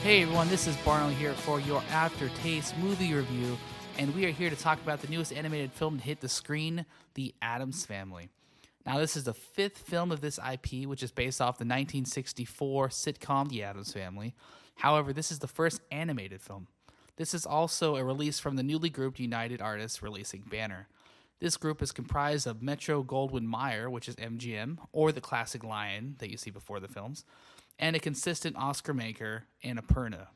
Hey everyone, this is Barno here for your AfterTaste movie review, and we are here to talk about the newest animated film to hit the screen, The Addams Family. Now, this is the fifth film of this IP, which is based off the 1964 sitcom The Addams Family. However, this is the first animated film. This is also a release from the newly grouped United Artists releasing banner. This group is comprised of Metro-Goldwyn-Mayer, which is MGM, or the classic lion that you see before the films, and a consistent Oscar maker, Annapurna.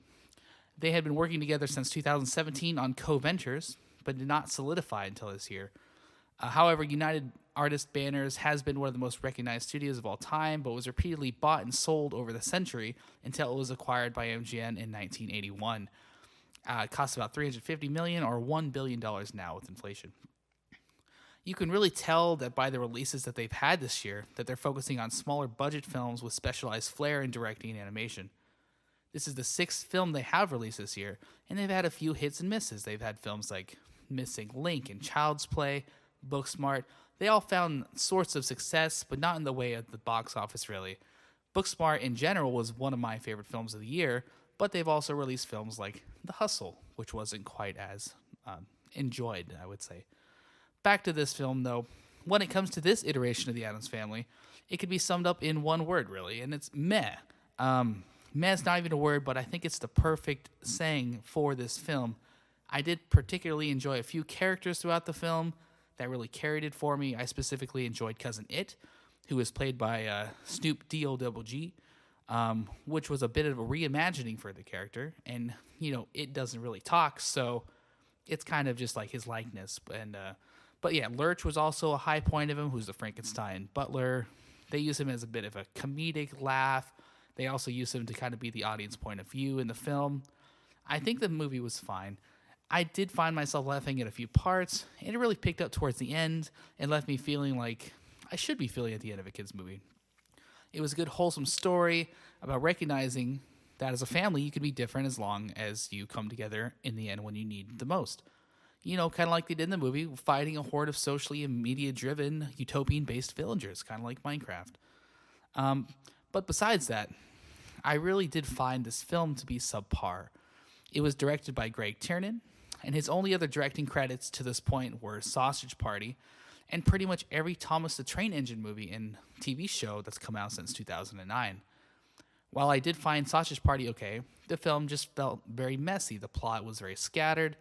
They had been working together since 2017 on co-ventures, but did not solidify until this year. However, United Artists Banners has been one of the most recognized studios of all time, but was repeatedly bought and sold over the century until it was acquired by MGM in 1981. It costs about $350 million or $1 billion now with inflation. You can really tell that by the releases that they've had this year that they're focusing on smaller budget films with specialized flair in directing and animation. This is the sixth film they have released this year, and they've had a few hits and misses. They've had films like Missing Link and Child's Play, Booksmart. They all found sorts of success, but not in the way of the box office, really. Booksmart in general was one of my favorite films of the year, but they've also released films like The Hustle, which wasn't quite as enjoyed, I would say. Back to this film, though. When it comes to this iteration of the Addams Family, it could be summed up in one word, really, and it's meh. Meh's not even a word, but I think it's the perfect saying for this film. I did particularly enjoy a few characters throughout the film that really carried it for me. I specifically enjoyed Cousin It, who was played by Snoop D-O-double-G, which was a bit of a reimagining for the character, and, it doesn't really talk, so it's kind of just like his likeness, But yeah, Lurch was also a high point of him, who's the Frankenstein butler. They use him as a bit of a comedic laugh. They also use him to kind of be the audience point of view in the film. I think the movie was fine. I did find myself laughing at a few parts, and it really picked up towards the end and left me feeling like I should be feeling at the end of a kid's movie. It was a good, wholesome story about recognizing that as a family, you can be different as long as you come together in the end when you need the most. Kind of like they did in the movie, fighting a horde of socially and media-driven, utopian-based villagers, kind of like Minecraft. But besides that, I really did find this film to be subpar. It was directed by Greg Tiernan, and his only other directing credits to this point were Sausage Party, and pretty much every Thomas the Train Engine movie and TV show that's come out since 2009. While I did find Sausage Party okay, the film just felt very messy. The plot was very scattered,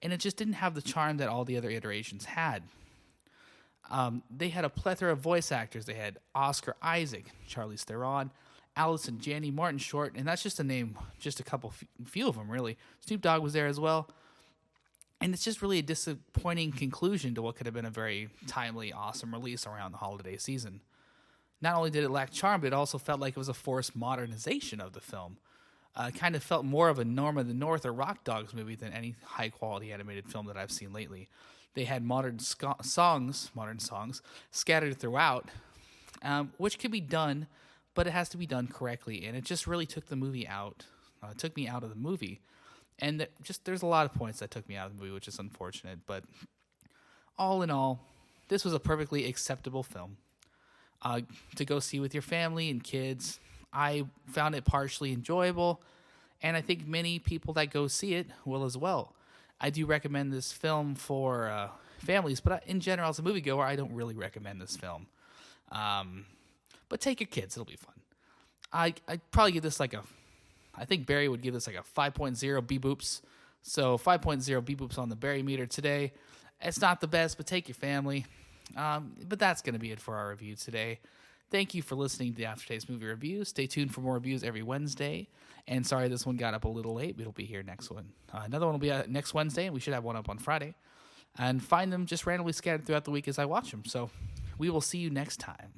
and it just didn't have the charm that all the other iterations had. They had a plethora of voice actors. They had Oscar Isaac, Charlize Theron, Allison Janney, Martin Short, and that's just to name just a few of them, really. Snoop Dogg was there as well. And it's just really a disappointing conclusion to what could have been a very timely, awesome release around the holiday season. Not only did it lack charm, but it also felt like it was a forced modernization of the film. Kind of felt more of a Norm of the North or Rock Dogs movie than any high-quality animated film that I've seen lately. They had modern songs scattered throughout, which could be done, but it has to be done correctly, and it just really took the movie out. It took me out of the movie, and there's a lot of points that took me out of the movie, which is unfortunate, but all in all, this was a perfectly acceptable film to go see with your family and kids. I found it partially enjoyable, and I think many people that go see it will as well. I do recommend this film for families, but in general, as a moviegoer, I don't really recommend this film. But take your kids; it'll be fun. I'd probably give this I think Barry would give this like a 5.0 B-boops. So 5.0 B-boops on the Barry meter today. It's not the best, but take your family. But that's going to be it for our review today. Thank you for listening to the AfterTaste Movie Review. Stay tuned for more reviews every Wednesday. And sorry this one got up a little late, but it'll be here next one. Another one will be next Wednesday, and we should have one up on Friday. And find them just randomly scattered throughout the week as I watch them. So we will see you next time.